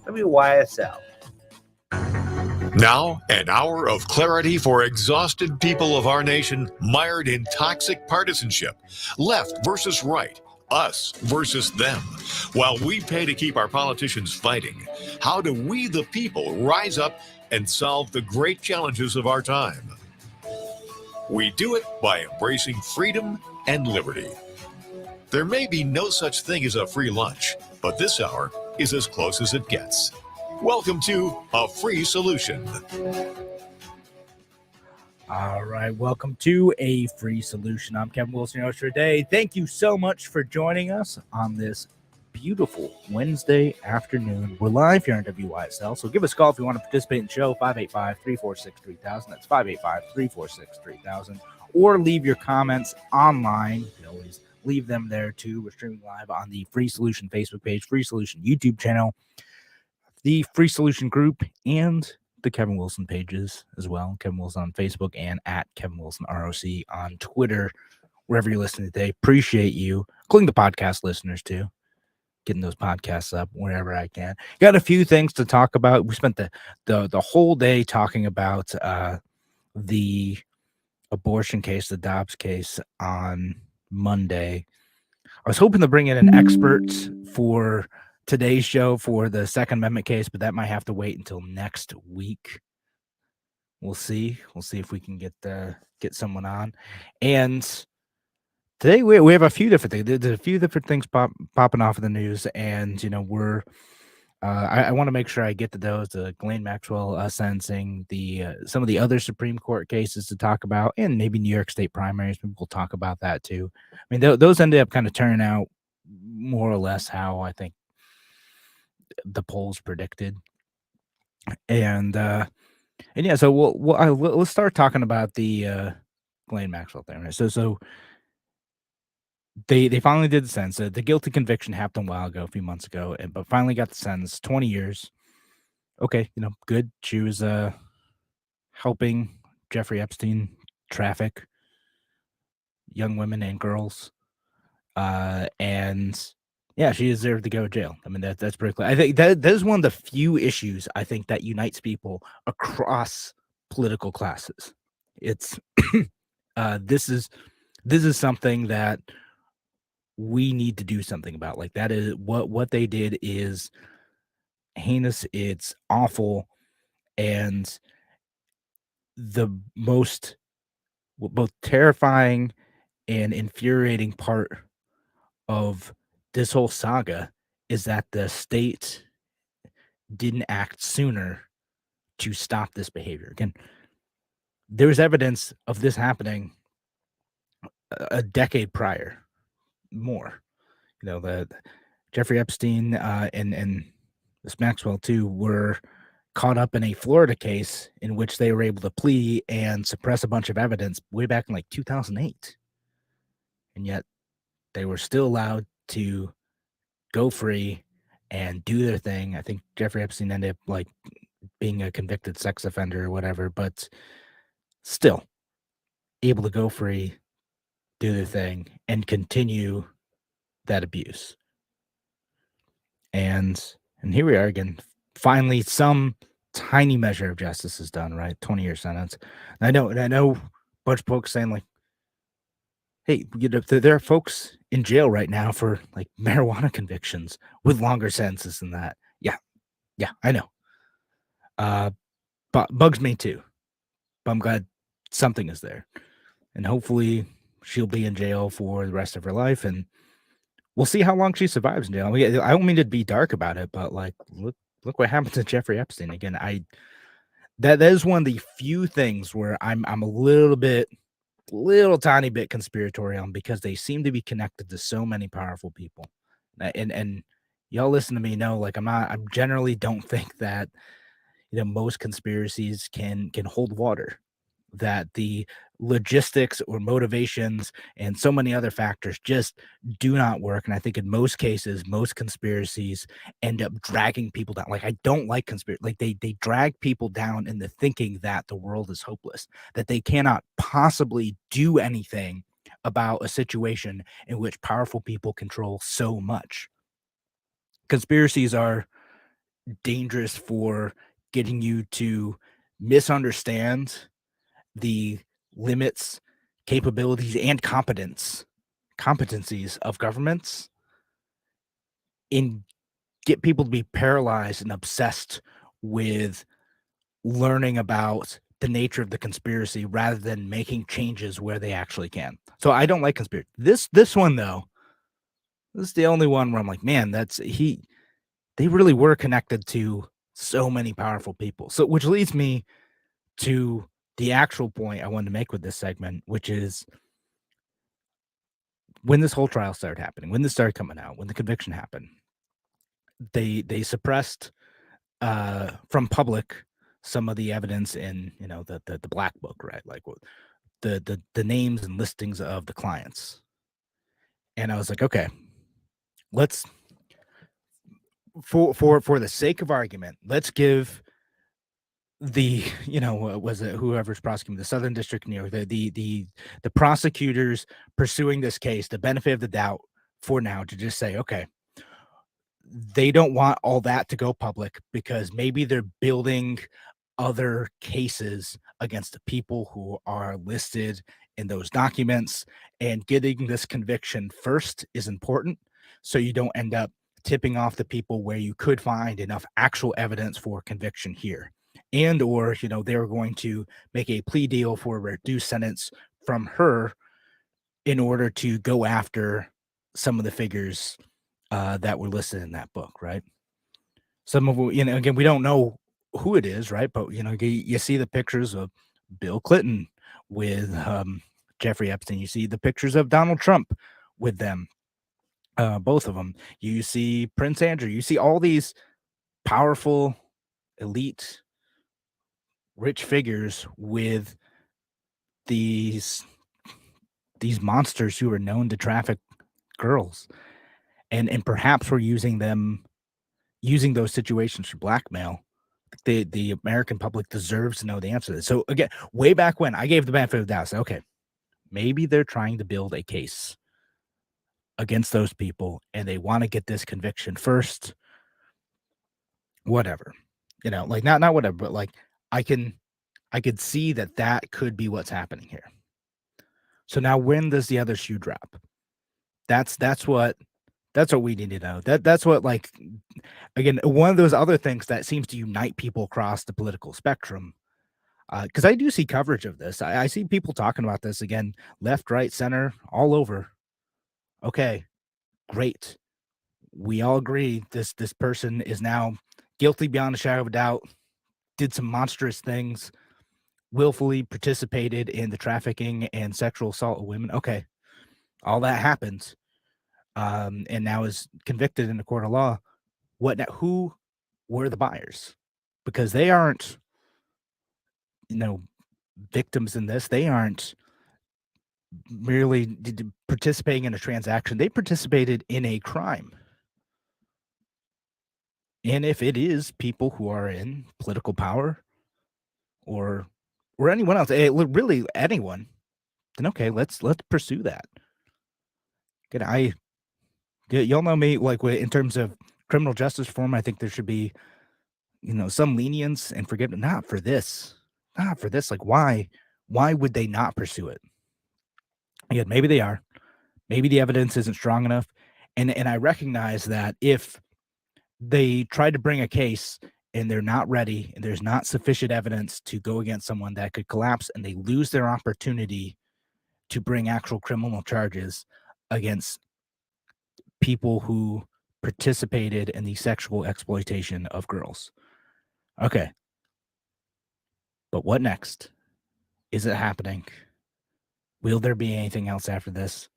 WYSL. Now, an hour of clarity for exhausted people of our nation mired in toxic partisanship. Left versus right, us versus them. While we pay to keep our politicians fighting, how do we, the people, rise up and solve the great challenges of our time? We do it by embracing freedom and liberty. There may be no such thing as a free lunch, but this hour is as close as it gets. Welcome to A Free Solution. All right, welcome to A Free Solution. I'm Kevin Wilson, your host for today. Thank you so much for joining us on this beautiful Wednesday afternoon. We're live here on WYSL, so give us a call if you want to participate in the show, 585-346-3000. That's 585-346-3000. Or leave your comments online. You can always leave them there, too. We're streaming live on the Free Solution Facebook page, Free Solution YouTube channel, the Free Solution group, and the Kevin Wilson pages as well. Kevin Wilson on Facebook and at Kevin Wilson ROC on Twitter, wherever you're listening today. Appreciate you, including the podcast listeners too. Getting those podcasts up wherever I can. Got a few things to talk about. We spent the whole day talking about the abortion case, the Dobbs case on Monday. I was hoping to bring in an expert for today's show for the Second Amendment case, but that might have to wait until next week. We'll see. We'll see if we can get someone on. And today we have a few different things. There's a few different things popping off in the news, and we're I want to make sure I get to those. The Ghislaine Maxwell sentencing, some of the other Supreme Court cases to talk about, and maybe New York State primaries. Maybe we'll talk about that too. I mean, those ended up kind of turning out more or less how I think the polls predicted. And yeah, so let's start talking about the Ghislaine Maxwell thing. Right? So they finally did the sentence. The guilty conviction happened a while ago, a few months ago, but finally got the sentence, 20 years. Okay, good. She was helping Jeffrey Epstein traffic young women and girls, and yeah, she deserved to go to jail. I mean, that's pretty clear. I think that is one of the few issues I think that unites people across political classes. It's this is something that we need to do something about. Like, that is what they did is heinous. It's awful, and the most both terrifying and infuriating part of this whole saga is that the state didn't act sooner to stop this behavior. Again, there was evidence of this happening a decade prior, more. The Jeffrey Epstein and this Maxwell too were caught up in a Florida case in which they were able to plea and suppress a bunch of evidence way back in like 2008, and yet they were still allowed to go free and do their thing. I think Jeffrey Epstein ended up like being a convicted sex offender or whatever, but still able to go free, do their thing, and continue that abuse. And here we are again. Finally, some tiny measure of justice is done, right? 20-year sentence. And I know a bunch of folks saying like, hey, there are folks in jail right now for like marijuana convictions with longer sentences than that. Yeah, I know. But bugs me too. But I'm glad something is there. And hopefully she'll be in jail for the rest of her life, and we'll see how long she survives in jail. I don't mean to be dark about it, but like look what happened to Jeffrey Epstein. Again, that is one of the few things where I'm a little tiny bit conspiratorial on, because they seem to be connected to so many powerful people. And y'all listen to me know, like, I generally don't think that most conspiracies can hold water, that the logistics or motivations and so many other factors just do not work. And I think in most cases, most conspiracies end up dragging people down. Like, I don't like conspiracy. Like, they drag people down into thinking that the world is hopeless, that they cannot possibly do anything about a situation in which powerful people control so much. Conspiracies are dangerous for getting you to misunderstand the limits, capabilities, and competencies of governments, and get people to be paralyzed and obsessed with learning about the nature of the conspiracy rather than making changes where they actually can. So I don't like conspiracy. This one though, this is the only one where I'm like, man, they really were connected to so many powerful people. So which leads me to the actual point I wanted to make with this segment, which is when this whole trial started happening, when this started coming out, when the conviction happened, they suppressed from public some of the evidence in the black book, right? Like the names and listings of the clients. And I was like, okay, let's for the sake of argument, let's give the was it whoever's prosecuting the Southern District of New York, the prosecutors pursuing this case, the benefit of the doubt for now to just say, okay, they don't want all that to go public because maybe they're building other cases against the people who are listed in those documents, and getting this conviction first is important so you don't end up tipping off the people where you could find enough actual evidence for conviction here, and or they're going to make a plea deal for a reduced sentence from her in order to go after some of the figures that were listed in that book, right? Some of again, we don't know who it is, right? But you see the pictures of Bill Clinton with Jeffrey Epstein. You see the pictures of Donald Trump with them, both of them. You see Prince Andrew. You see all these powerful, elite, rich figures with these monsters who are known to traffic girls, and perhaps we're using those situations for blackmail. The American public deserves to know the answer to this. So again, way back when I gave the benefit of the doubt, I said, okay, maybe they're trying to build a case against those people and they want to get this conviction first. Whatever, like not whatever, but like I could see that could be what's happening here. So now when does the other shoe drop? That's what we need to know. That's what, like, again, one of those other things that seems to unite people across the political spectrum. Because I do see coverage of this. I see people talking about this again, left, right, center, all over. Okay, great. We all agree this person is now guilty beyond a shadow of a doubt, did some monstrous things, willfully participated in the trafficking and sexual assault of women. Okay, all that happens. And now is convicted in a court of law. What now? Who were the buyers? Because they aren't, victims in this. They aren't merely participating in a transaction. They participated in a crime. And if it is people who are in political power or anyone else, really anyone, then okay, let's pursue that. Good. Y'all know me, like, in terms of criminal justice reform, I think there should be, some lenience and forgiveness. Not for this. Like, why would they not pursue it? Again, maybe they are. Maybe the evidence isn't strong enough. And I recognize that if they try to bring a case and they're not ready and there's not sufficient evidence to go against someone, that could collapse and they lose their opportunity to bring actual criminal charges against people who participated in the sexual exploitation of girls. Okay. But what next? Is it happening? Will there be anything else after this?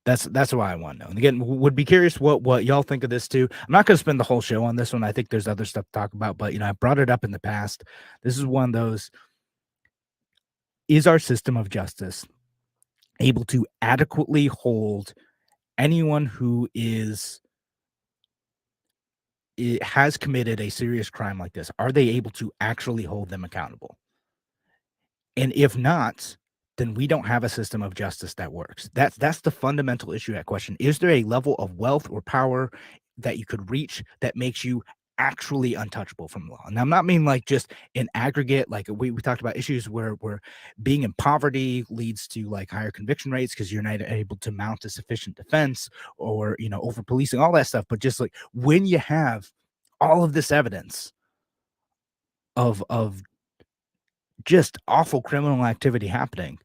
That's why I want to know. And again, would be curious what y'all think of this too. I'm not going to spend the whole show on this one. I think there's other stuff to talk about, but I brought it up in the past. This is one of those. Is our system of justice able to adequately hold anyone who has committed a serious crime like this? Are they able to actually hold them accountable? And if not, then we don't have a system of justice that works. That's the fundamental issue at question. Is there a level of wealth or power that you could reach that makes you actually untouchable from law. And I'm not mean like just in aggregate, like we talked about issues where being in poverty leads to like higher conviction rates because you're not able to mount a sufficient defense, or over policing, all that stuff. But just like when you have all of this evidence of just awful criminal activity happening,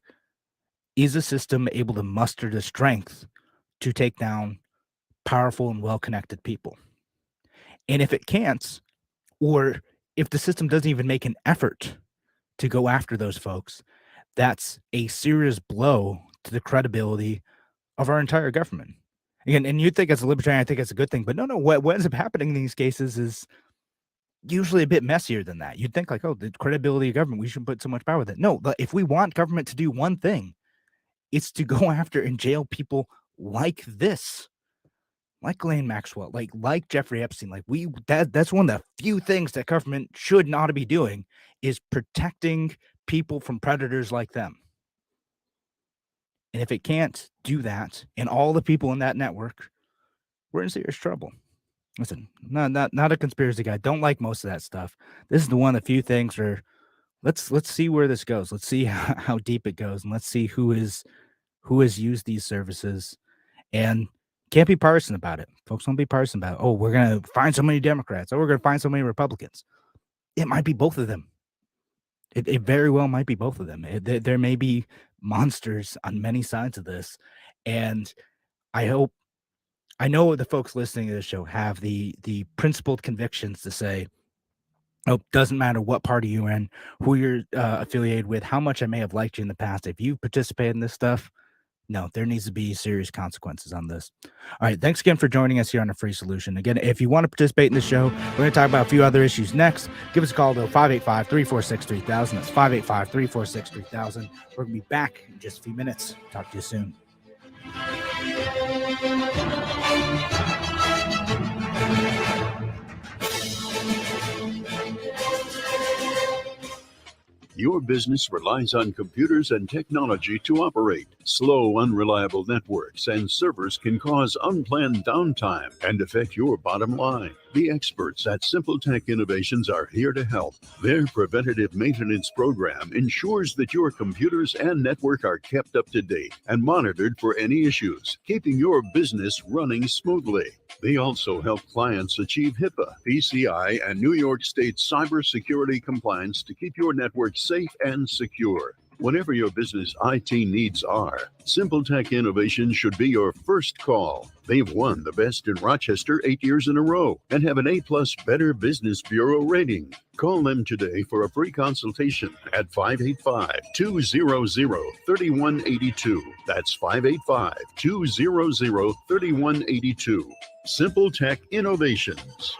is a system able to muster the strength to take down powerful and well-connected people? And if it can't, or if the system doesn't even make an effort to go after those folks, that's a serious blow to the credibility of our entire government. Again, and you think as a libertarian, I think it's a good thing, but no, what ends up happening in these cases is usually a bit messier than that. You'd think like, oh, the credibility of government, we shouldn't put so much power with it. No, if we want government to do one thing, it's to go after and jail people like this, like Ghislaine Maxwell, like Jeffrey Epstein. Like that's one of the few things that government should not be doing, is protecting people from predators like them. And if it can't do that, and all the people in that network, we're in serious trouble. Listen, not a conspiracy guy. Don't like most of that stuff. This is the one of the few things where let's see where this goes. Let's see how deep it goes, and let's see who has used these services. And can't be partisan about it. Folks don't be partisan about it. Oh, we're going to find so many Democrats. Oh, we're going to find so many Republicans. It might be both of them. It very well might be both of them. There may be monsters on many sides of this. And I know the folks listening to this show have the principled convictions to say, oh, doesn't matter what party you're in, who you're affiliated with, how much I may have liked you in the past. If you participate in this stuff, no, there needs to be serious consequences on this. All right. Thanks again for joining us here on A Free Solution. Again, if you want to participate in the show, we're going to talk about a few other issues next. Give us a call to 585-346-3000. That's 585-346-3000. We're going to be back in just a few minutes. Talk to you soon. Your business relies on computers and technology to operate. Slow, unreliable networks and servers can cause unplanned downtime and affect your bottom line. The experts at Simple Tech Innovations are here to help. Their preventative maintenance program ensures that your computers and network are kept up to date and monitored for any issues, keeping your business running smoothly. They also help clients achieve HIPAA, PCI, and New York State cybersecurity compliance to keep your network safe and secure. Whatever your business IT needs are, Simple Tech Innovations should be your first call. They've won the Best in Rochester 8 years in a row and have an A+ Better Business Bureau rating. Call them today for a free consultation at 585-200-3182. That's 585-200-3182. Simple Tech Innovations.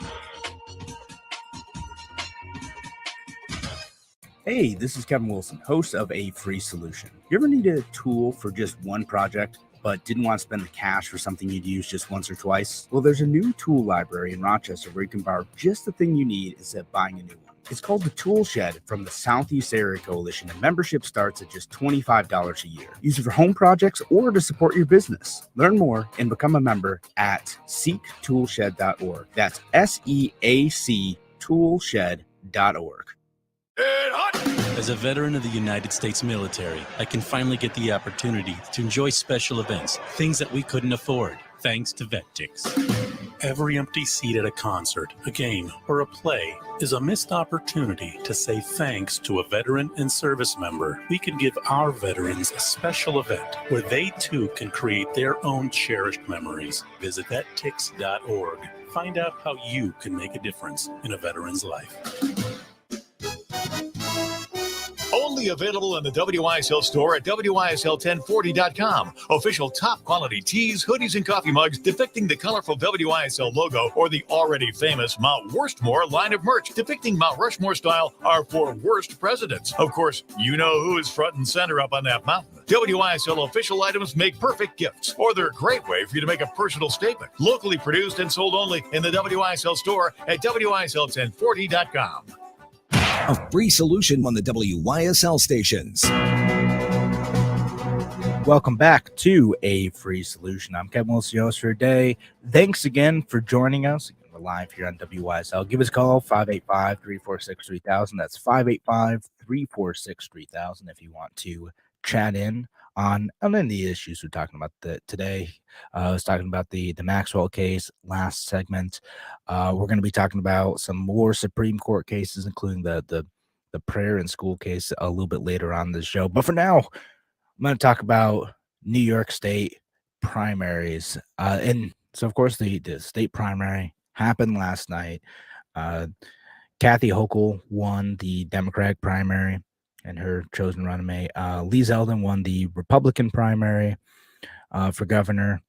Hey, this is Kevin Wilson, host of A Free Solution. You ever needed a tool for just one project, but didn't want to spend the cash for something you'd use just once or twice? Well, there's a new tool library in Rochester where you can borrow just the thing you need instead of buying a new one. It's called the Tool Shed from the Southeast Area Coalition, and membership starts at just $25 a year. Use it for home projects or to support your business. Learn more and become a member at seektoolshed.org. That's SEAC toolshed.org. As a veteran of the United States military, I can finally get the opportunity to enjoy special events, things that we couldn't afford, thanks to VetTix. Every empty seat at a concert, a game, or a play is a missed opportunity to say thanks to a veteran and service member. We can give our veterans a special event where they too can create their own cherished memories. Visit vettix.org. Find out how you can make a difference in a veteran's life. Only available in the WISL store at WISL1040.com. Official top quality tees, hoodies, and coffee mugs depicting the colorful WISL logo or the already famous Mount Worstmore line of merch depicting Mount Rushmore style are for worst presidents. Of course, you know who is front and center up on that mountain. WISL official items make perfect gifts, or they're a great way for you to make a personal statement. Locally produced and sold only in the WISL store at WISL1040.com. A free solution on the WYSL stations. Welcome back to A Free Solution. I'm Kevin Wilson, your host for today. Thanks again for joining us. We're live here on WYSL. Give us a call, 585-346-3000. That's 585-346-3000 if you want to chat in on any of the issues we're talking about today. I was talking about the Maxwell case last segment. We're going to be talking about some more Supreme Court cases, including the prayer in school case a little bit later on the show. But for now, I'm going to talk about New York State primaries. And so, of course, the state primary happened last night. Kathy Hochul won the Democratic primary and her chosen running-mate. Lee Zeldin won the Republican primary for governor.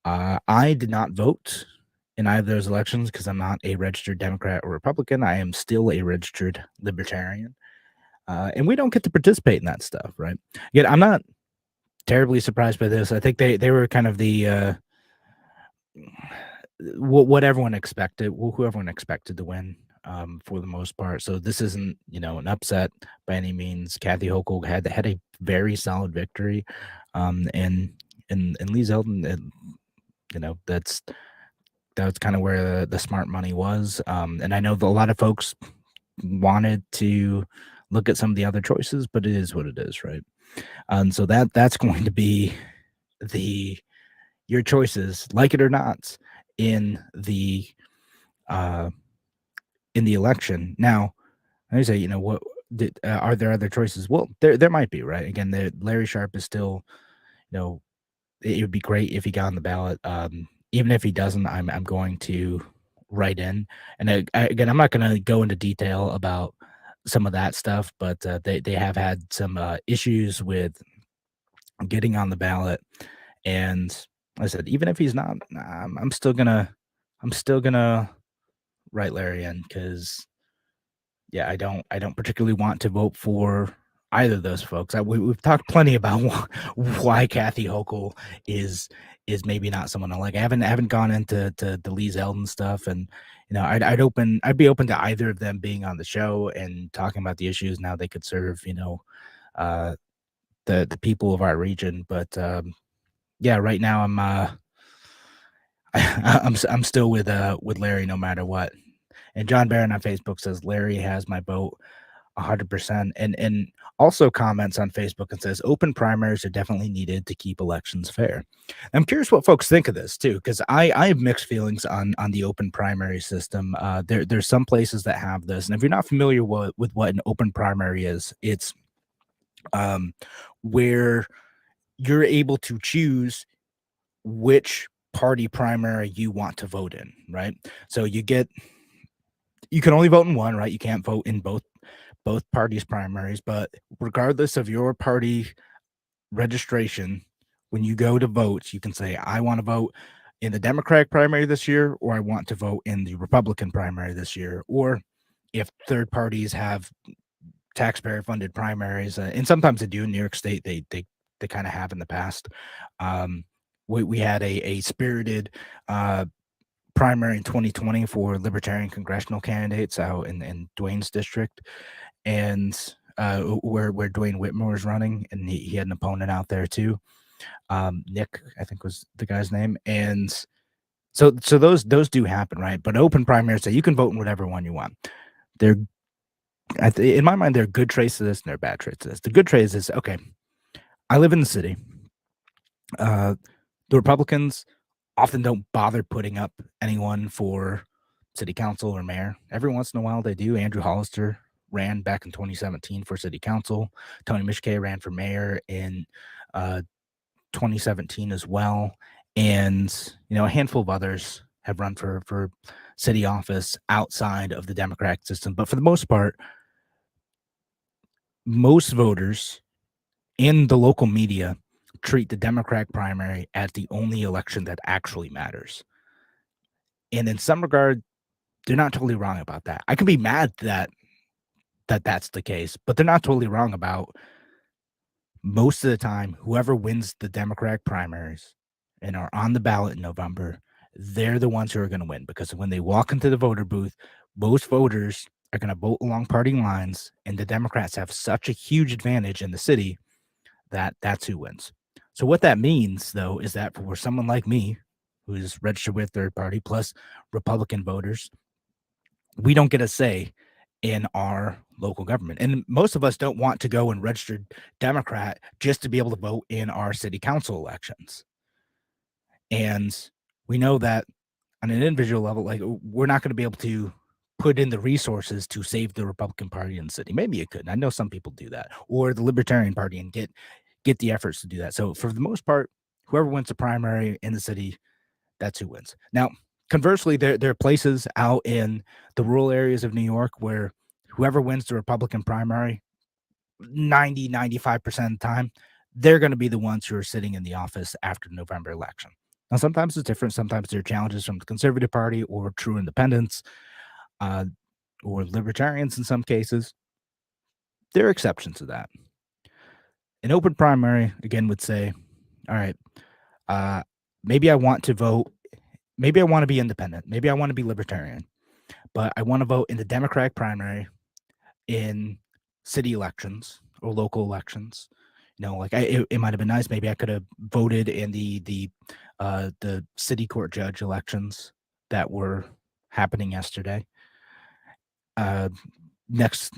I did not vote in either of those elections because I'm not a registered Democrat or Republican. I am still a registered Libertarian. And we don't get to participate in that stuff, right? Yet I'm not terribly surprised by this. I think they were kind of the what everyone expected, who everyone expected to win for the most part. So this isn't, an upset by any means. Kathy Hochul had a very solid victory, and Lee Zeldin, that's kind of where the smart money was. And I know that a lot of folks wanted to look at some of the other choices, but it is what it is, right? And so that's going to be your choices, like it or not, in the election. Now, I say, what are there other choices? Well, there might be, right? Again, Larry Sharpe is still, it would be great if he got on the ballot. Even if he doesn't, I'm going to write in. And again, I'm not going to go into detail about some of that stuff, but they have had some issues with getting on the ballot. And I said, even if he's not, I'm still gonna write Larry in because, I don't particularly want to vote for either of those folks. We've talked plenty about why Kathy Hochul is maybe not someone I like. I haven't gone into the Lee Zeldin stuff, and I'd be open to either of them being on the show and talking about the issues now they could serve the people of our region. But right now I'm still with Larry no matter what. And John Barron on Facebook says Larry has my vote 100%, and also comments on Facebook and says open primaries are definitely needed to keep elections fair. I'm curious what folks think of this too, because I have mixed feelings on the open primary system. There's some places that have this, and if you're not familiar with what an open primary is, it's where you're able to choose which party primary you want to vote in, right? So you can only vote in one, right? You can't vote in both parties' primaries, but regardless of your party registration, when you go to vote, you can say, I want to vote in the Democratic primary this year, or I want to vote in the Republican primary this year. Or if third parties have taxpayer funded primaries, and sometimes they do in New York State, they kind of have in the past. We had a spirited primary in 2020 for Libertarian congressional candidates out in Dwayne's district, and where Dwayne Whitmore is running, and he had an opponent out there too. Nick, I think was the guy's name, and so those do happen, right? But open primaries, so you can vote in whatever one you want. In my mind, there are good traits to this and there are bad traits to this. The good traits is, okay, I live in the city. The Republicans often don't bother putting up anyone for city council or mayor. Every once in a while they do. Andrew Hollister ran back in 2017 for city council. Tony Mishkay ran for mayor in 2017 as well. And, a handful of others have run for city office outside of the Democratic system. But for the most part, most voters in the local media treat the Democratic primary as the only election that actually matters. And in some regard, they're not totally wrong about that. I can be mad that that's the case, but they're not totally wrong about most of the time, whoever wins the Democratic primaries and are on the ballot in November, they're the ones who are going to win, because when they walk into the voter booth, most voters are going to vote along party lines, and the Democrats have such a huge advantage in the city that's who wins. So what that means, though, is that for someone like me, who is registered with third party, plus Republican voters, we don't get a say in our local government. And most of us don't want to go and register Democrat just to be able to vote in our city council elections. And we know that on an individual level, like, we're not going to be able to put in the resources to save the Republican Party in the city. Maybe you could. I know some people do that, or the Libertarian Party, and get the efforts to do that. So for the most part, whoever wins the primary in the city, that's who wins. Now, conversely, there are places out in the rural areas of New York where whoever wins the Republican primary, 95% of the time, they're going to be the ones who are sitting in the office after the November election. Now, sometimes it's different. Sometimes there are challenges from the Conservative Party or true independents, or libertarians in some cases. There are exceptions to that. An open primary, again, would say, all right, maybe I want to vote. Maybe I want to be independent. Maybe I want to be libertarian, but I want to vote in the Democratic primary in city elections or local elections. Like, it might have been nice. Maybe I could have voted in the city court judge elections that were happening yesterday. Next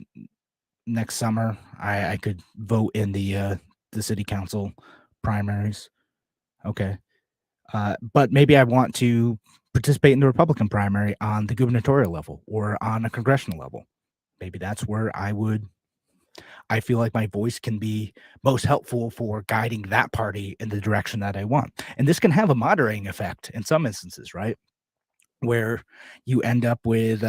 summer, I could vote in the city council primaries. Okay. But maybe I want to participate in the Republican primary on the gubernatorial level or on a congressional level. Maybe that's where I feel like my voice can be most helpful for guiding that party in the direction that I want. And this can have a moderating effect in some instances, right? Where you end up with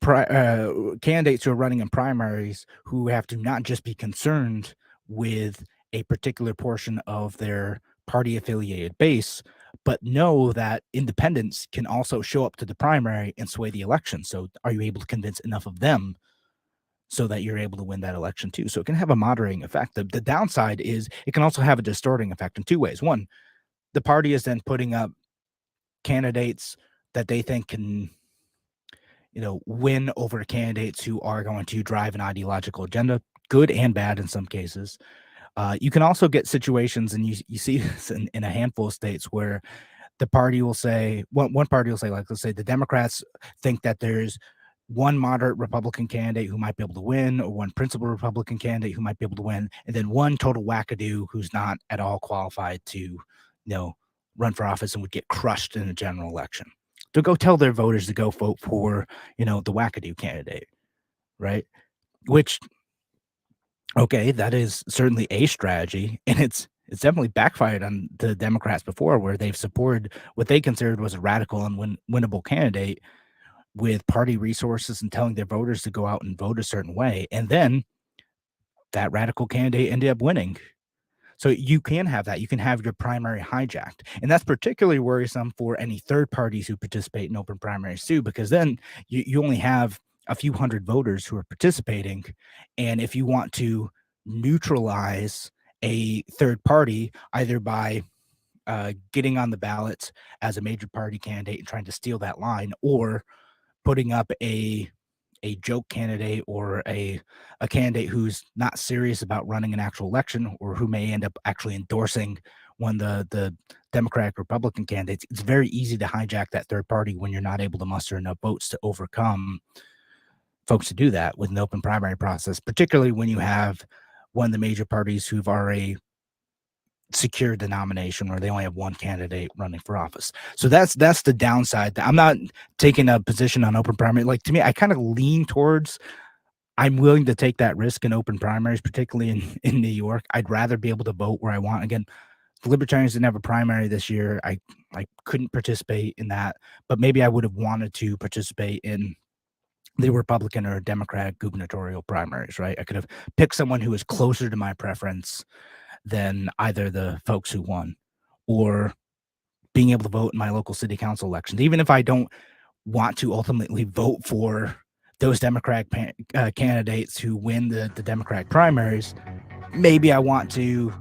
candidates who are running in primaries who have to not just be concerned with a particular portion of their party affiliated base, but know that independents can also show up to the primary and sway the election. So are you able to convince enough of them so that you're able to win that election too? So it can have a moderating effect. The downside is it can also have a distorting effect in two ways. One, the party is then putting up candidates that they think can, win over candidates who are going to drive an ideological agenda, good and bad in some cases. You can also get situations, and you see this in a handful of states, where the party will say, one party will say, like, let's say the Democrats think that there's one moderate Republican candidate who might be able to win, or one principal Republican candidate who might be able to win, and then one total wackadoo who's not at all qualified to, run for office and would get crushed in a general election. To go tell their voters to go vote for, the wackadoo candidate, right? Which, okay, that is certainly a strategy, and it's definitely backfired on the Democrats before, where they've supported what they considered was a radical and winnable candidate with party resources and telling their voters to go out and vote a certain way. And then that radical candidate ended up winning. So you can have that. You can have your primary hijacked. And that's particularly worrisome for any third parties who participate in open primaries too, because then you only have a few hundred voters who are participating. And if you want to neutralize a third party, either by getting on the ballots as a major party candidate and trying to steal that line, or putting up a joke candidate or a candidate who's not serious about running an actual election, or who may end up actually endorsing one of the Democratic Republican candidates, it's very easy to hijack that third party when you're not able to muster enough votes to overcome folks to do that with an open primary process, particularly when you have one of the major parties who've already secured the nomination, where they only have one candidate running for office. So that's the downside. I'm not taking a position on open primary. Like, to me, I kind of lean towards, I'm willing to take that risk in open primaries, particularly in New York. I'd rather be able to vote where I want. Again, the Libertarians didn't have a primary this year. I couldn't participate in that, but maybe I would have wanted to participate in the Republican or Democratic gubernatorial primaries, right? I could have picked someone who was closer to my preference than either the folks who won, or being able to vote in my local city council elections. Even if I don't want to ultimately vote for those Democratic candidates who win the Democratic primaries, maybe I want to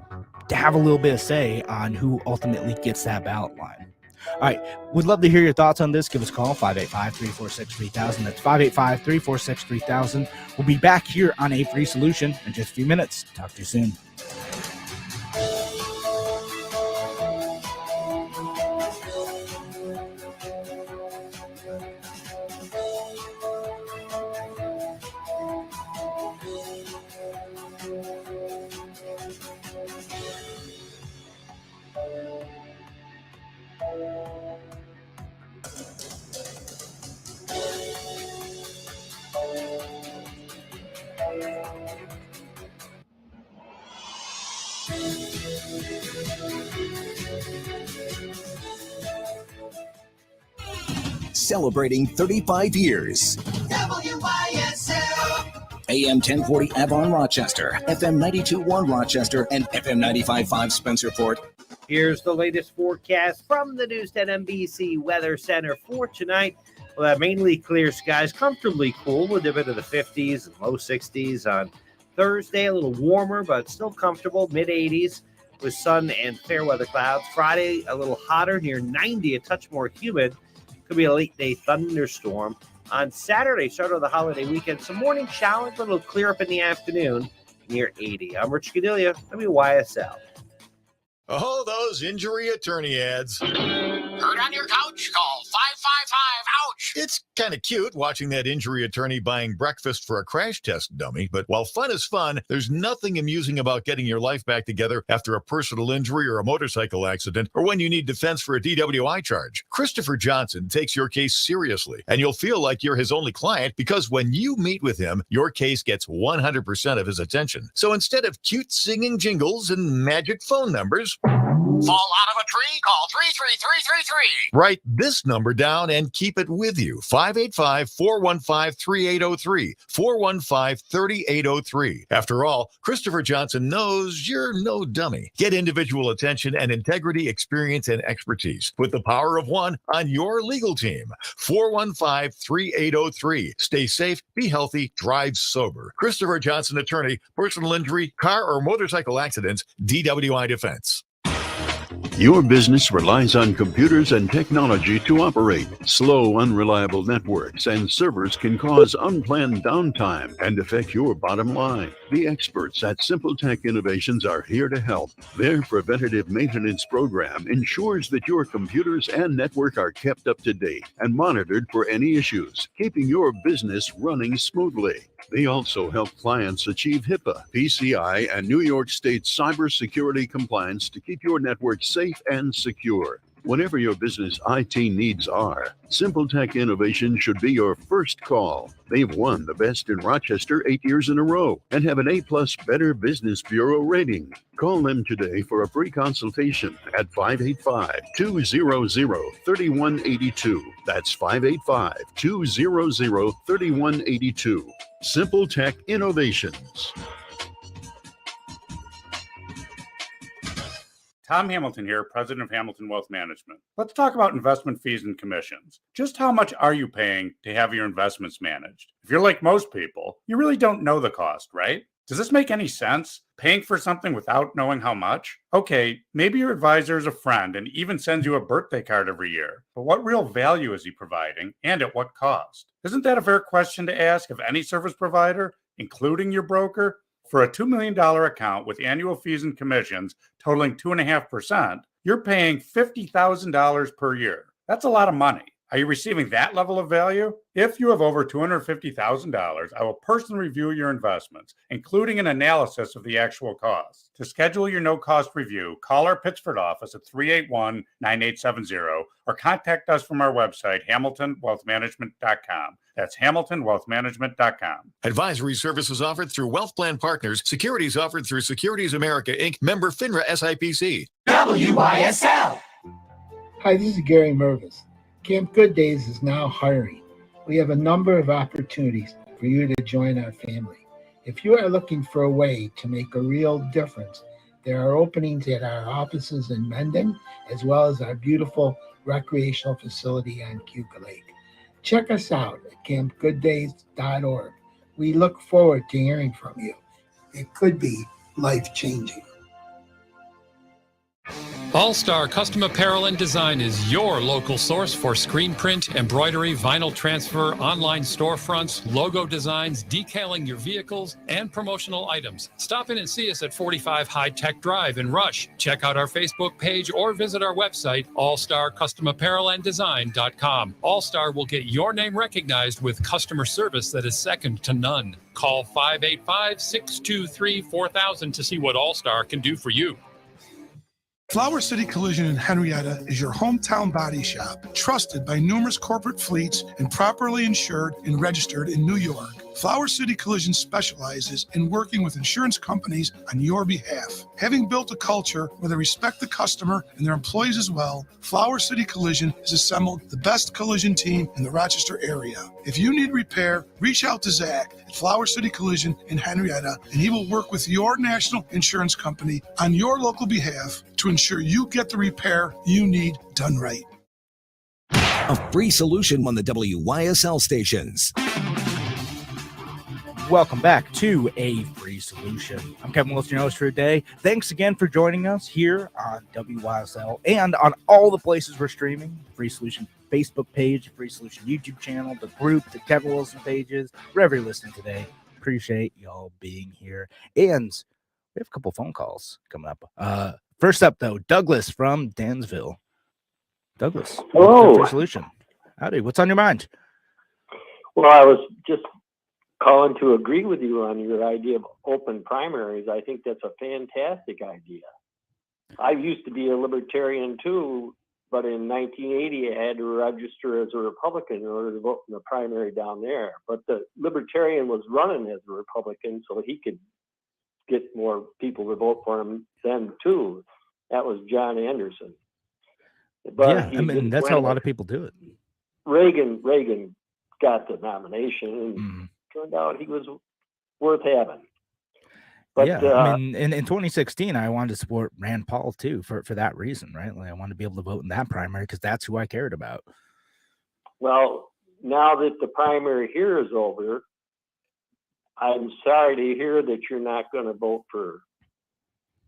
have a little bit of say on who ultimately gets that ballot line. All right, we'd love to hear your thoughts on this. Give us a call, 585-346-3000. That's 585-346-3000. We'll be back here on A Free Solution in just a few minutes. Talk to you soon. celebrating 35 years. WYSL. AM 1040 Avon Rochester, FM 92.1 Rochester, and FM 95.5 Spencerport. Here's the latest forecast from the News 10 NBC Weather Center for tonight. We'll have mainly clear skies, comfortably cool with a bit of the 50s and low 60s on Thursday. A little warmer, but still comfortable, mid-80s with sun and fair weather clouds. Friday, a little hotter, near 90, a touch more humid. Could be a late-day thunderstorm. On Saturday, start of the holiday weekend, some morning showers, but it'll clear up in the afternoon, near 80. I'm Rich Cadilia, WYSL. Oh, those injury attorney ads. Hurt on your couch? Call 555-OUCH. It's kind of cute watching that injury attorney buying breakfast for a crash test dummy, but while fun is fun, there's nothing amusing about getting your life back together after a personal injury or a motorcycle accident, or when you need defense for a DWI charge. Christopher Johnson takes your case seriously, and you'll feel like you're his only client because when you meet with him, your case gets 100% of his attention. So instead of cute singing jingles and magic phone numbers, Fall out of a tree? Call 33333. write this number down and keep it with you. 585-415-3803. 415-3803. After all, Christopher Johnson knows you're no dummy. Get individual attention and integrity, experience, and expertise. Put the power of one on your legal team. 415-3803. Stay safe, be healthy, drive sober. Christopher Johnson Attorney, personal injury, car or motorcycle accidents, DWI Defense. Your business relies on computers and technology to operate. Slow, unreliable networks and servers can cause unplanned downtime and affect your bottom line. The experts at Simple Tech Innovations are here to help. Their preventative maintenance program ensures that your computers and network are kept up to date and monitored for any issues, keeping your business running smoothly. They also help clients achieve HIPAA, PCI, and New York State cybersecurity compliance to keep your network safe and secure. Whatever your business IT needs are, Simple Tech Innovation should be your first call. They've won the Best in Rochester 8 years in a row and have an A+ Better Business Bureau rating. Call them today for a free consultation at 585-200-3182. That's 585-200-3182. Simple Tech Innovations. Tom Hamilton here, president of Hamilton Wealth Management. Let's talk about investment fees and commissions. Just how much are you paying to have your investments managed? If you're like most people, you really don't know the cost, right? Does this make any sense? Paying for something without knowing how much? Okay, maybe your advisor is a friend and even sends you a birthday card every year. But what real value is he providing and at what cost? Isn't that a fair question to ask of any service provider, including your broker? For a $2 million account with annual fees and commissions totaling 2.5%, you're paying $50,000 per year. That's a lot of money. Are you receiving that level of value? If you have over $250,000, I will personally review your investments, including an analysis of the actual cost. To schedule your no-cost review, call our Pittsford office at 381-9870 or contact us from our website, hamiltonwealthmanagement.com. That's hamiltonwealthmanagement.com. Advisory services offered through Wealth Plan Partners. Securities offered through Securities America, Inc., member FINRA SIPC. WYSL. Hi, this is Gary Mervis. Camp Good Days is now hiring. We have a number of opportunities for you to join our family. If you are looking for a way to make a real difference, there are openings at our offices in Mendon, as well as our beautiful recreational facility on Cuca Lake. Check us out at campgooddays.org. We look forward to hearing from you. It could be life-changing. All-Star Custom Apparel and Design is your local source for screen print, embroidery, vinyl transfer, online storefronts, logo designs, decaling your vehicles, and promotional items. Stop in and see us at 45 High Tech Drive in Rush. Check out our Facebook page or visit our website, allstarcustomapparelanddesign.com. All-Star will get your name recognized with customer service that is second to none. Call 585-623-4000 to see what All-Star can do for you. Flower City Collision in Henrietta is your hometown body shop, trusted by numerous corporate fleets and properly insured and registered in New York. Flower City Collision specializes in working with insurance companies on your behalf. Having built a culture where they respect the customer and their employees as well, Flower City Collision has assembled the best collision team in the Rochester area. If you need repair, reach out to Zach at Flower City Collision in Henrietta, and he will work with your national insurance company on your local behalf to ensure you get the repair you need done right. A free solution on the WYSL stations. Welcome back to A Free Solution. I'm Kevin Wilson, your host for today. Thanks again for joining us here on WYSL and on all the places we're streaming. Free Solution Facebook page, Free Solution YouTube channel, the group, the Kevin Wilson pages, wherever you're listening today. Appreciate y'all being here. And we have a couple phone calls coming up. First up, though, Douglas from Dansville. Douglas. Hello. Free Solution. Howdy. What's on your mind? Well, I was just calling to agree with you on your idea of open primaries. I think that's a fantastic idea. I used to be a libertarian too, but in 1980 I had to register as a Republican in order to vote in the primary down there. But the libertarian was running as a Republican, so he could get more people to vote for him then too. That was John Anderson. But yeah, I mean, that's how a lot of people do it. Reagan got the nomination, and turned out he was worth having. But, yeah, I mean, in 2016, I wanted to support Rand Paul too for that reason, right? Like, I wanted to be able to vote in that primary because that's who I cared about. Well, now that the primary here is over, I'm sorry to hear that you're not going to vote for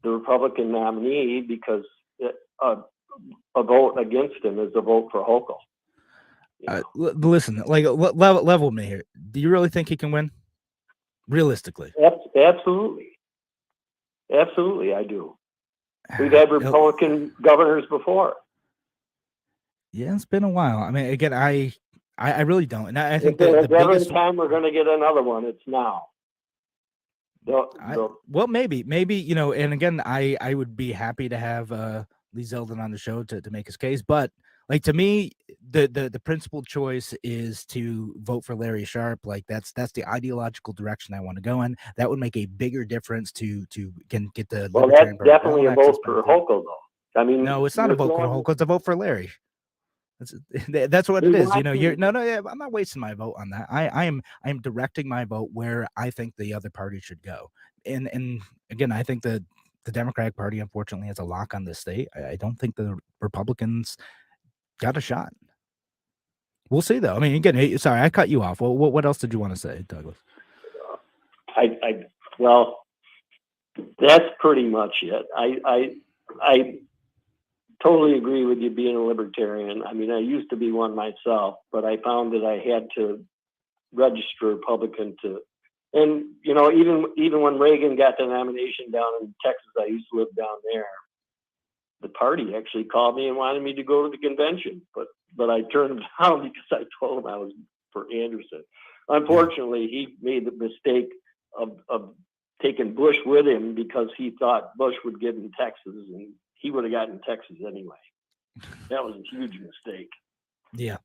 the Republican nominee, because a vote against him is a vote for Hochul. Listen, like, level me here. Do you really think he can win? Realistically? Absolutely. Absolutely, I do. We've had Republican governors before. Yeah, it's been a while. I mean, again, I really don't. And I think the biggest every time we're going to get another one, it's now. Well, maybe, you know, and again, I would be happy to have Lee Zeldin on the show to make his case, but like, to me, the principled choice is to vote for Larry Sharp. Like, that's the ideological direction I want to go in. That would make a bigger difference to get the Libertarian Party. That's definitely a vote for Hochul, though. I mean, no, it's not a vote for Hochul. It's a vote for Larry. That's what it is. You know, I'm not wasting my vote on that. I am directing my vote where I think the other party should go. And again, I think the Democratic Party, unfortunately, has a lock on this state. I don't think the Republicans got a shot. We'll see, though. I mean, again, sorry, I cut you off. Well, what else did you want to say, Douglas? Well, that's pretty much it. I totally agree with you being a libertarian. I mean, I used to be one myself, but I found that I had to register Republican and you know, even when Reagan got the nomination down in Texas, I used to live down there. The party actually called me and wanted me to go to the convention, but I turned them down because I told them I was for Anderson. Unfortunately, he made the mistake of taking Bush with him because he thought Bush would get in Texas, and he would have gotten Texas anyway. That was a huge mistake. Yeah.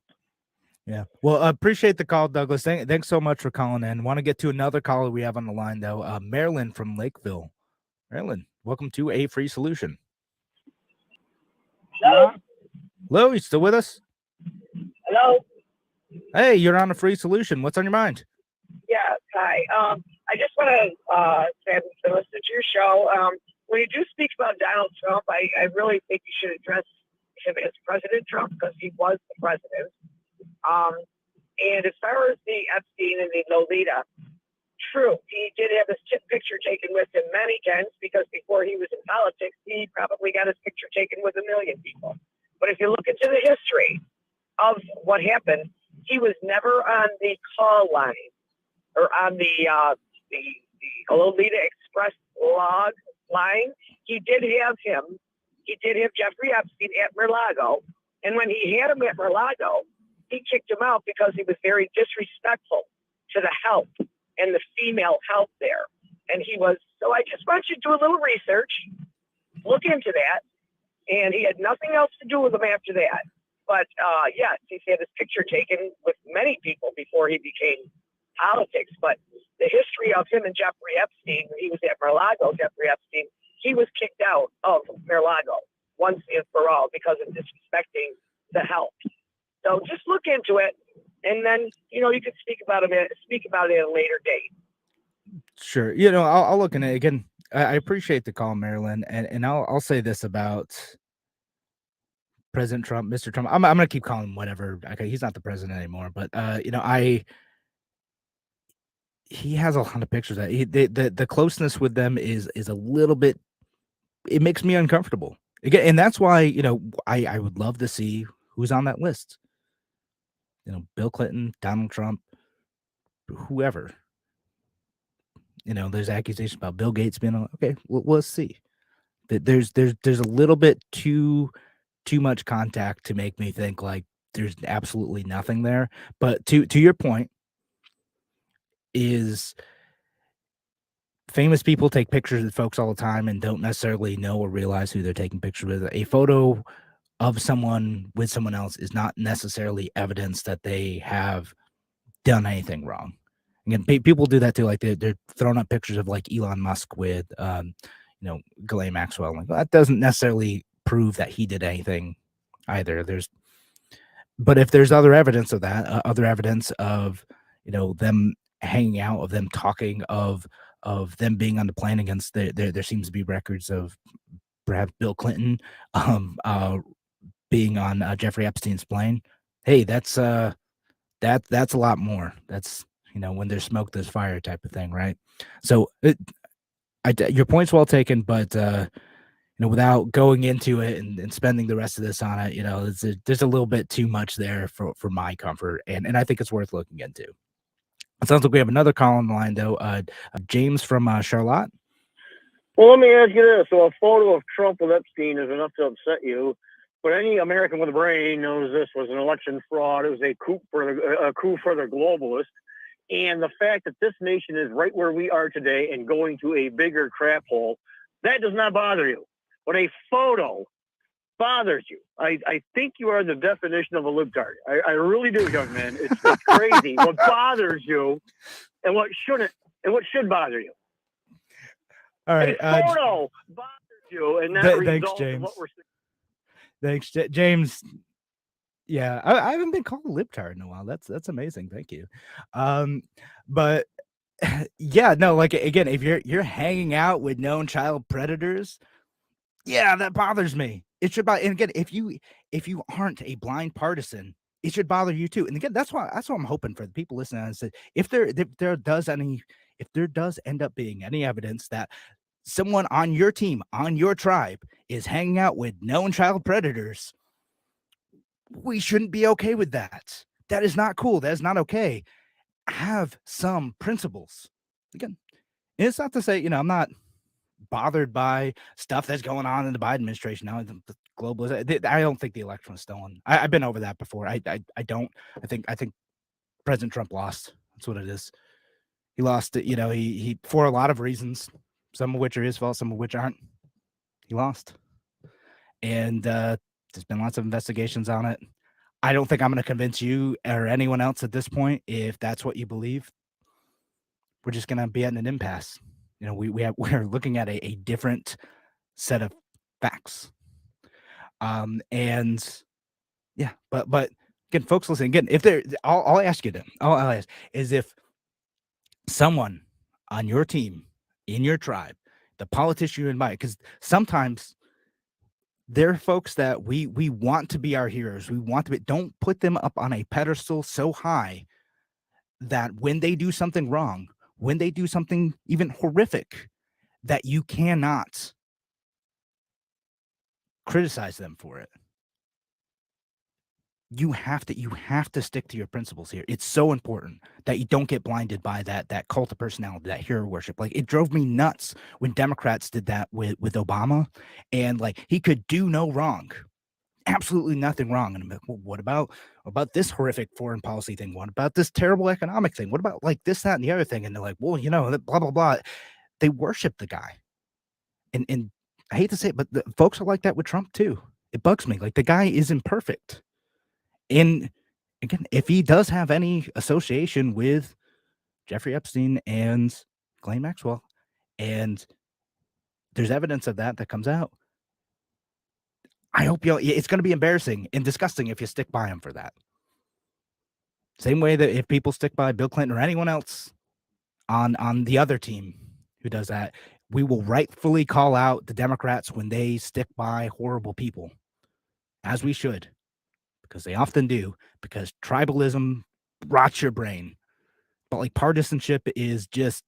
Well, appreciate the call, Douglas. Thanks so much for calling in. Want to get to another caller we have on the line, though. Marilyn from Lakeville. Marilyn, welcome to A Free Solution. Hello, you still with us? Hello. Hey, you're on A Free Solution. What's on your mind? Yeah, hi. I just want to say I've been listening to your show. When you do speak about Donald Trump, I really think you should address him as President Trump, because he was the president. And as far as the Epstein and the Lolita, true, he did have his picture taken with him many times, because before he was in politics, he probably got his picture taken with 1 million people. But if you look into the history of what happened, he was never on the call line or on the Lolita Express log line. He did have Jeffrey Epstein at Mar-a-Lago. And when he had him at Mar-a-Lago, he kicked him out because he was very disrespectful to the help and the female help there. And so I just want you to do a little research, look into that. And he had nothing else to do with them after that. But yes, he's had his picture taken with many people before he became politics, but the history of him and Jeffrey Epstein, when he was at Mar-a-Lago, Jeffrey Epstein, he was kicked out of Mar-a-Lago once and for all because of disrespecting the health. So just look into it, and then you can speak about it at a later date. Sure. I'll look in it again. I appreciate the call, Marilyn, and I'll say this about President Trump, Mr. Trump. I'm gonna keep calling him whatever. Okay, he's not the president anymore, but he has a lot of pictures that the closeness with them is a little bit. It makes me uncomfortable again, and that's why I would love to see who's on that list. Bill Clinton, Donald Trump, whoever. There's accusations about Bill Gates being okay. Well, let's see. There's a little bit too much contact to make me think like there's absolutely nothing there. But to your point, is famous people take pictures of folks all the time and don't necessarily know or realize who they're taking pictures with. A photo of someone with someone else is not necessarily evidence that they have done anything wrong. Again, people do that too. Like they're throwing up pictures of like Elon Musk with, Ghislaine Maxwell. Like that doesn't necessarily prove that he did anything either. But if there's other evidence of that, other evidence of, them hanging out, of them talking, of them being on the plane against there seems to be records of perhaps Bill Clinton, being on Jeffrey Epstein's plane. Hey, that's a lot more. That's, when there's smoke, there's fire type of thing, right? So your point's well taken, but without going into it and spending the rest of this on it, there's a little bit too much there for my comfort, and I think it's worth looking into. It sounds like we have another call on the line though. James from Charlotte. Well, let me ask you this: so a photo of Trump with Epstein is enough to upset you, but any American with a brain knows this was an election fraud. It was a coup for the globalists. And the fact that this nation is right where we are today and going to a bigger crap hole, that does not bother you. But a photo bothers you. I think you are the definition of a libtard. I really do, young man. It's crazy. What bothers you and what shouldn't and what should bother you. All right. A photo bothers you, and that results in what we're seeing. Thanks, James. Yeah, I haven't been called a libtard in a while. That's amazing. Thank you. But yeah, no, like again, if you're hanging out with known child predators, yeah, that bothers me. It should bother. And again, if you aren't a blind partisan, it should bother you too. And again, that's what I'm hoping for the people listening. I said, if there does end up being any evidence that someone on your team, on your tribe, is hanging out with known child predators, we shouldn't be okay with that. That is not cool. That is not okay. Have some principles. Again, it's not to say, I'm not bothered by stuff that's going on in the Biden administration now. The globalism. I don't think the election was stolen. I've been over that before. I don't. I think President Trump lost. That's what it is. He lost it. He for a lot of reasons, some of which are his fault, some of which aren't. He lost. And there's been lots of investigations on it. I don't think I'm going to convince you or anyone else at this point. If that's what you believe, we're just going to be at an impasse. We're looking at a different set of facts. And yeah, but again, folks, listen again. If I'll ask you then. I'll ask is if someone on your team, in your tribe, the politician you invite, because sometimes they're folks that we want to be our heroes. We want to be. Don't put them up on a pedestal so high that when they do something wrong, when they do something even horrific, that you cannot criticize them for it. You have to stick to your principles here. It's so important that you don't get blinded by that cult of personality, that hero worship. Like, it drove me nuts when Democrats did that with Obama, and like, he could do no wrong, absolutely nothing wrong. And I'm like, well, what about this horrific foreign policy thing? What about this terrible economic thing? What about like this, that, and the other thing? And they're like, well, blah blah blah. They worship the guy, and I hate to say it, but the folks are like that with Trump too. It bugs me. Like, the guy is imperfect. And again, if he does have any association with Jeffrey Epstein and Ghislaine Maxwell. And there's evidence of that comes out. I hope it's going to be embarrassing and disgusting if you stick by him for that. Same way that if people stick by Bill Clinton or anyone else on the other team who does that, we will rightfully call out the Democrats when they stick by horrible people, as we should, because they often do, because tribalism rots your brain. But like partisanship is just,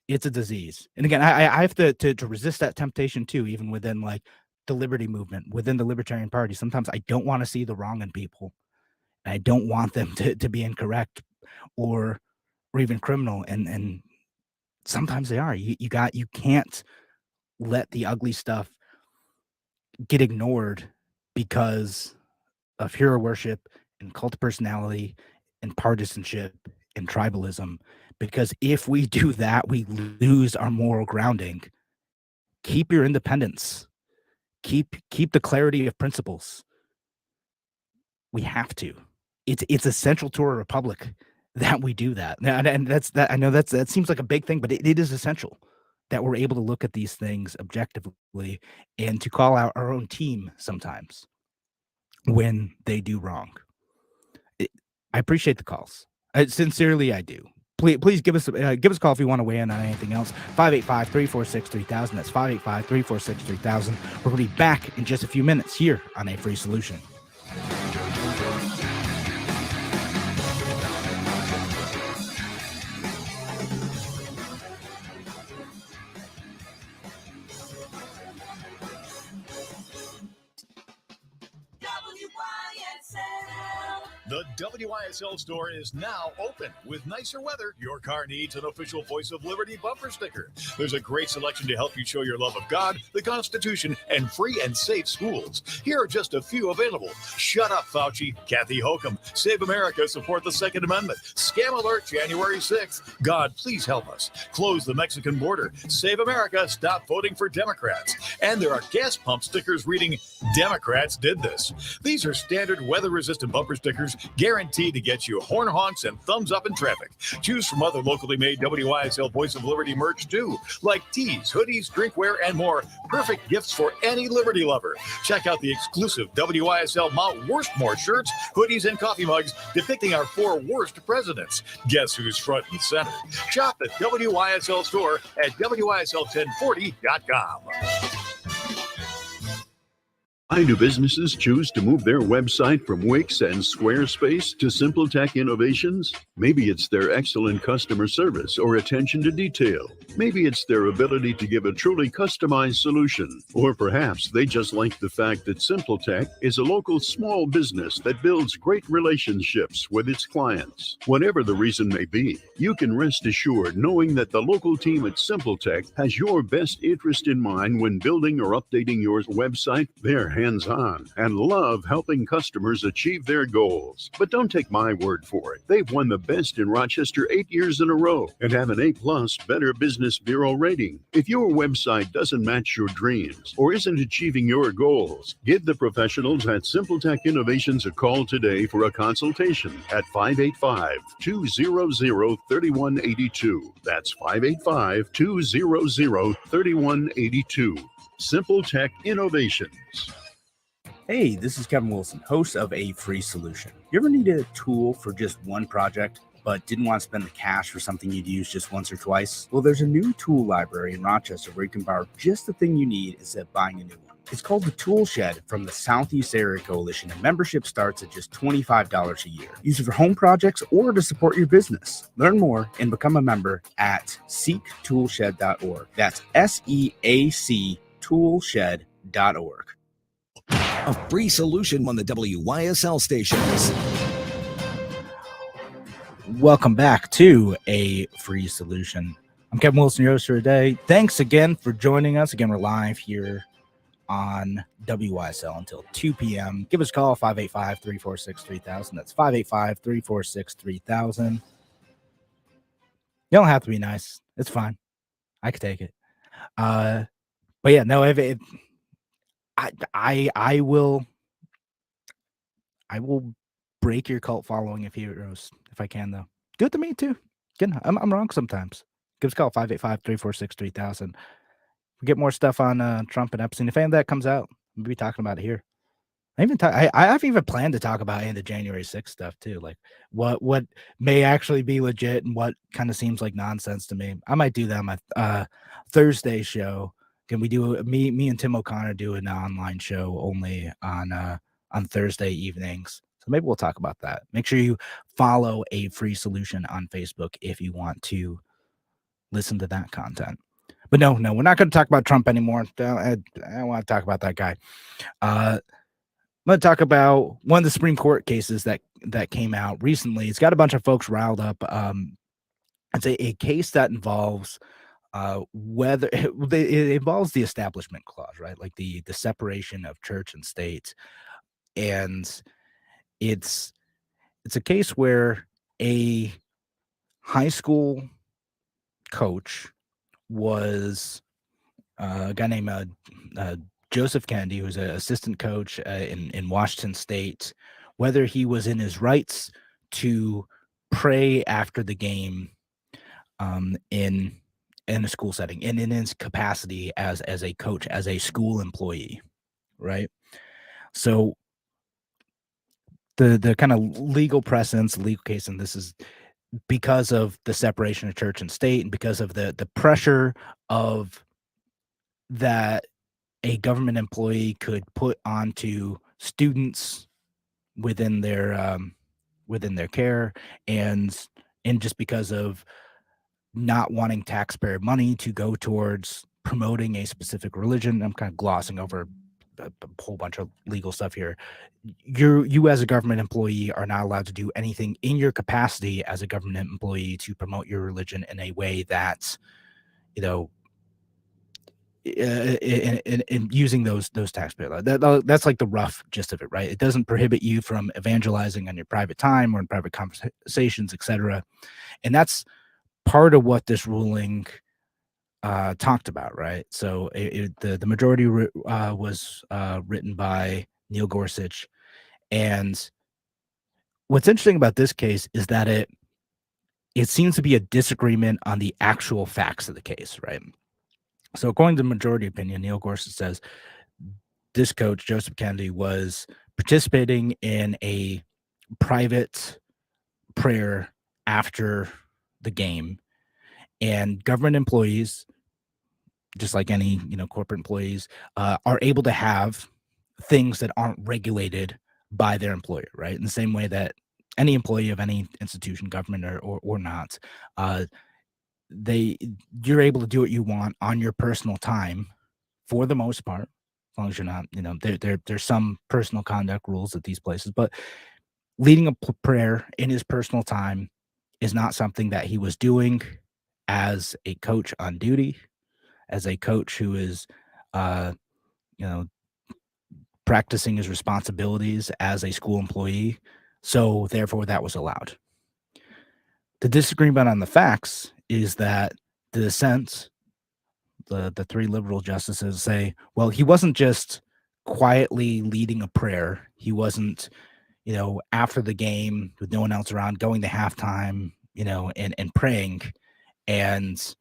it's a disease. And again, I have to resist that temptation too, even within like the liberty movement, within the Libertarian Party. Sometimes I don't want to see the wrong in people. And I don't want them to be incorrect or even criminal. And sometimes they are. You can't let the ugly stuff get ignored because of hero worship and cult of personality and partisanship and tribalism. Because if we do that, we lose our moral grounding. Keep your independence. Keep the clarity of principles. We have to. It's essential to a republic that we do that. And that's that. I know that seems like a big thing, but it is essential that we're able to look at these things objectively and to call out our own team sometimes when they do wrong. I appreciate the calls. Sincerely, I do. Please give us a call if you want to weigh in on anything else. 585-346-3000. That's 585-346-3000. We're going to be back in just a few minutes here on A Free Solution. The WYSL store is now open. With nicer weather, your car needs an official Voice of Liberty bumper sticker. There's a great selection to help you show your love of God, the Constitution, and free and safe schools. Here are just a few available. Shut Up, Fauci, Kathy Hochul, Save America, Support the Second Amendment, Scam Alert, January 6th, God, Please Help Us, Close the Mexican Border, Save America, Stop Voting for Democrats. And there are gas pump stickers reading, Democrats did this. These are standard weather-resistant bumper stickers guaranteed to get you horn honks and thumbs up in traffic. Choose from other locally made WYSL Voice of Liberty merch too, like tees, hoodies, drinkware, and more. Perfect gifts for any Liberty lover. Check out the exclusive WYSL Mount Worstmore shirts, hoodies, and coffee mugs depicting our 4 worst presidents. Guess who's front and center? Shop at WYSL store at WYSL1040.com. Why do businesses choose to move their website from Wix and Squarespace to SimpleTech Innovations? Maybe it's their excellent customer service or attention to detail. Maybe it's their ability to give a truly customized solution. Or perhaps they just like the fact that SimpleTech is a local small business that builds great relationships with its clients. Whatever the reason may be, you can rest assured knowing that the local team at SimpleTech has your best interest in mind when building or updating your website. They're hands-on and love helping customers achieve their goals. But don't take my word for it. They've won the best in Rochester 8 years in a row and have an A+ Better Business Bureau rating. If your website doesn't match your dreams or isn't achieving your goals, give the professionals at SimpleTech Innovations a call today for a consultation at 585-200-3182. That's 585-200-3182. SimpleTech Innovations. Hey, this is Kevin Wilson, host of A Free Solution. You ever needed a tool for just one project, but didn't want to spend the cash for something you'd use just once or twice? Well, there's a new tool library in Rochester where you can borrow just the thing you need instead of buying a new one. It's called the Tool Shed from the Southeast Area Coalition, and membership starts at just $25 a year. Use it for home projects or to support your business. Learn more and become a member at seektoolshed.org. That's SEAC toolshed.org. A Free Solution on the WYSL stations. Welcome back to A Free Solution. I'm Kevin Wilson, your host for today. Thanks again for joining us. Again, we're live here on WYSL until 2 p.m. Give us a call, 585-346-3000. That's 585-346-3000. You don't have to be nice. It's fine. I could take it. But yeah, no, if I will break your cult following of heroes if I can, though. Do it to me too. Again, I'm wrong sometimes. Give us a call, 585-346-3000. We get more stuff on Trump and Epstein. If any of that comes out, we'll be talking about it here. I've even planned to talk about any of the January 6th stuff too, like what may actually be legit and what kind of seems like nonsense to me. I might do that on my Thursday show. Can we do me and Tim O'Connor do an online show only on Thursday evenings? So maybe we'll talk about that. Make sure you follow A Free Solution on Facebook if you want to listen to that content. But no, we're not going to talk about Trump anymore. I don't want to talk about that guy. I'm going to talk about one of the Supreme Court cases that came out recently. It's got a bunch of folks riled up. It's a case that involves whether it involves the Establishment Clause, right? Like the separation of church and state. And it's a case where a high school coach was a guy named Joseph Kennedy, who's an assistant coach in Washington State, whether he was in his rights to pray after the game in a school setting and in his capacity as a coach, as a school employee, right? So the kind of legal precedence, legal case, and this is because of the separation of church and state and because of the pressure of that a government employee could put onto students within their care, and just because of not wanting taxpayer money to go towards promoting a specific religion. I'm kind of glossing over a whole bunch of legal stuff here. You as a government employee are not allowed to do anything in your capacity as a government employee to promote your religion in a way that, in using those taxpayer, that's like the rough gist of it, right? It doesn't prohibit you from evangelizing on your private time or in private conversations, etc. And that's part of what this ruling talked about, right? So the majority was written by Neil Gorsuch, and what's interesting about this case is that it seems to be a disagreement on the actual facts of the case, right? So according to the majority opinion, Neil Gorsuch says this coach, Joseph Kennedy, was participating in a private prayer after the game, and government employees, just like any corporate employees, are able to have things that aren't regulated by their employer, right? In the same way that any employee of any institution, government or not, you're able to do what you want on your personal time for the most part, as long as you're not, there's some personal conduct rules at these places, but leading a prayer in his personal time is not something that he was doing as a coach on duty, as a coach who is, practicing his responsibilities as a school employee. So therefore that was allowed. The disagreement on the facts is that the dissent, the three liberal justices say, well, he wasn't just quietly leading a prayer. He wasn't, after the game with no one else around, going to halftime, and praying. And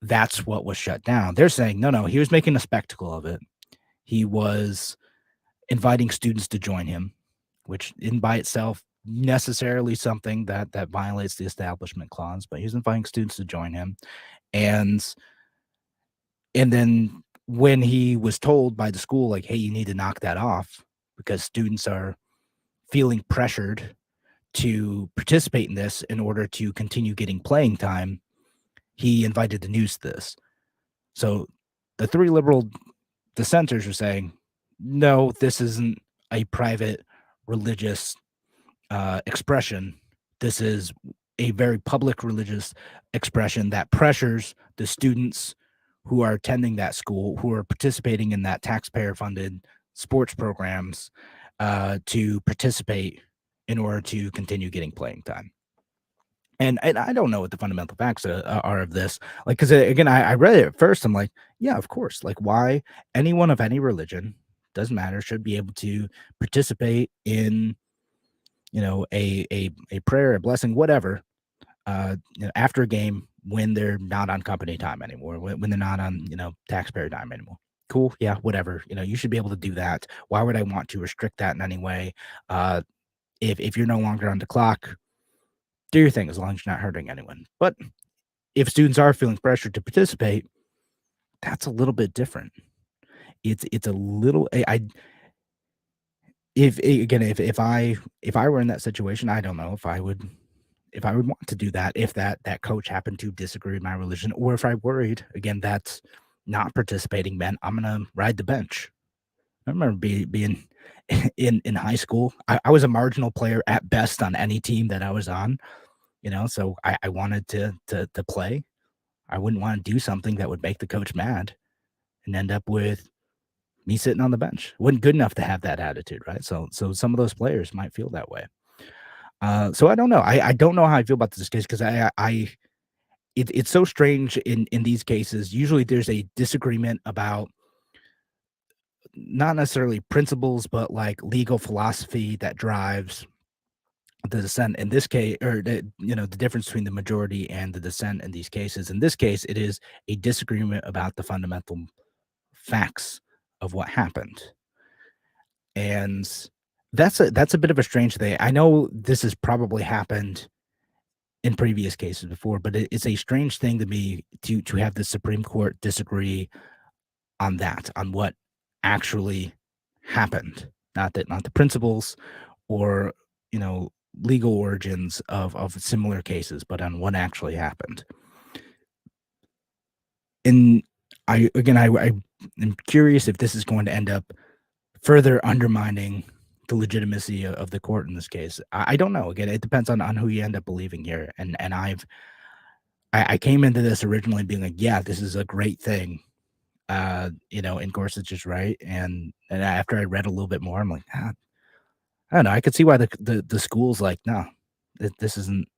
that's what was shut down. They're saying, no, he was making a spectacle of it. He was inviting students to join him, which in by itself necessarily something that violates the Establishment Clause, but he was inviting students to join him. And then when he was told by the school, like, hey, you need to knock that off because students are feeling pressured to participate in this in order to continue getting playing time, he invited the news to this. So the three liberal dissenters are saying, no, this isn't a private religious expression. This is a very public religious expression that pressures the students who are attending that school, who are participating in that taxpayer-funded sports programs, to participate in order to continue getting playing time. And I don't know what the fundamental facts are of this. Like, because again, I read it at first. I'm like, yeah, of course. Like, why anyone of any religion, doesn't matter, should be able to participate in, a prayer, a blessing, whatever, after a game when they're not on company time anymore, when they're not on, taxpayer time anymore. Cool. Yeah, whatever. You should be able to do that. Why would I want to restrict that in any way? If you're no longer on the clock, do your thing as long as you're not hurting anyone. But if students are feeling pressured to participate, that's a little bit different. It's a little, if I were in that situation, I don't know if I would want to do that, if that coach happened to disagree with my religion, or if I worried, again, that's not participating meant I'm going to ride the bench. I remember being in high school. I was a marginal player at best on any team that I was on, so I wanted to play. I wouldn't want to do something that would make the coach mad and end up with me sitting on the bench. Wasn't good enough to have that attitude, right? So some of those players might feel that way. So I don't know. I don't know how I feel about this case because it's so strange in these cases. Usually there's a disagreement about not necessarily principles, but like legal philosophy that drives the dissent in this case, or the difference between the majority and the dissent in these cases. In this case, it is a disagreement about the fundamental facts of what happened. And that's a bit of a strange thing. I know this has probably happened in previous cases before, but it's a strange thing to me to have the Supreme Court disagree on what actually happened, not the principles or legal origins of similar cases, but on what actually happened. And I am curious if this is going to end up further undermining the legitimacy of the court in this case. I don't know. Again, it depends on who you end up believing here. And I came into this originally being like, yeah, this is a great thing. And Gorsuch is right. And after I read a little bit more, I'm like, I don't know. I could see why the school's like, no, this isn't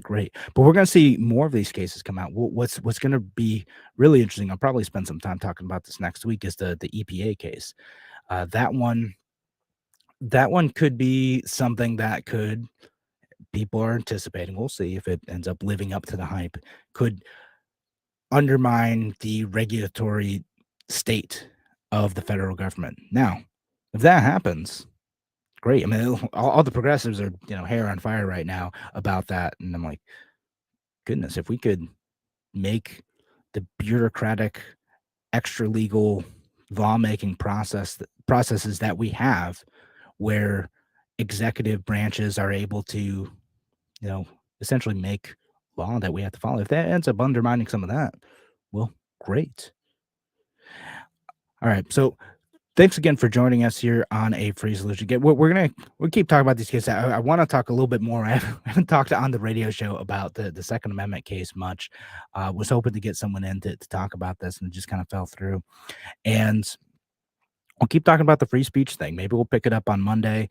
great. But we're going to see more of these cases come out. What's going to be really interesting, I'll probably spend some time talking about this next week, is the EPA case. That one could be something that people are anticipating. We'll see if it ends up living up to the hype. Could undermine the regulatory state of the federal government. Now, if that happens, great. I mean, all the progressives are, hair on fire right now about that. And I'm like, goodness, if we could make the bureaucratic, extra legal lawmaking processes that we have, where executive branches are able to, essentially make law that we have to follow. If that ends up undermining some of that, well, great. All right. So thanks again for joining us here on A Free Solution. We'll keep talking about these cases. I want to talk a little bit more. I haven't talked on the radio show about the Second Amendment case much. Was hoping to get someone in to talk about this, and it just kind of fell through. And we'll keep talking about the free speech thing. Maybe we'll pick it up on Monday.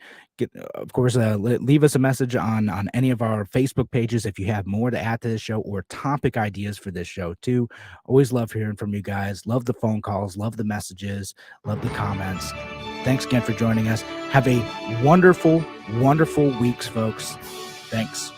Of course, leave us a message on any of our Facebook pages if you have more to add to this show or topic ideas for this show too. Always love hearing from you guys. Love the phone calls. Love the messages. Love the comments. Thanks again for joining us. Have a wonderful, wonderful week, folks. Thanks.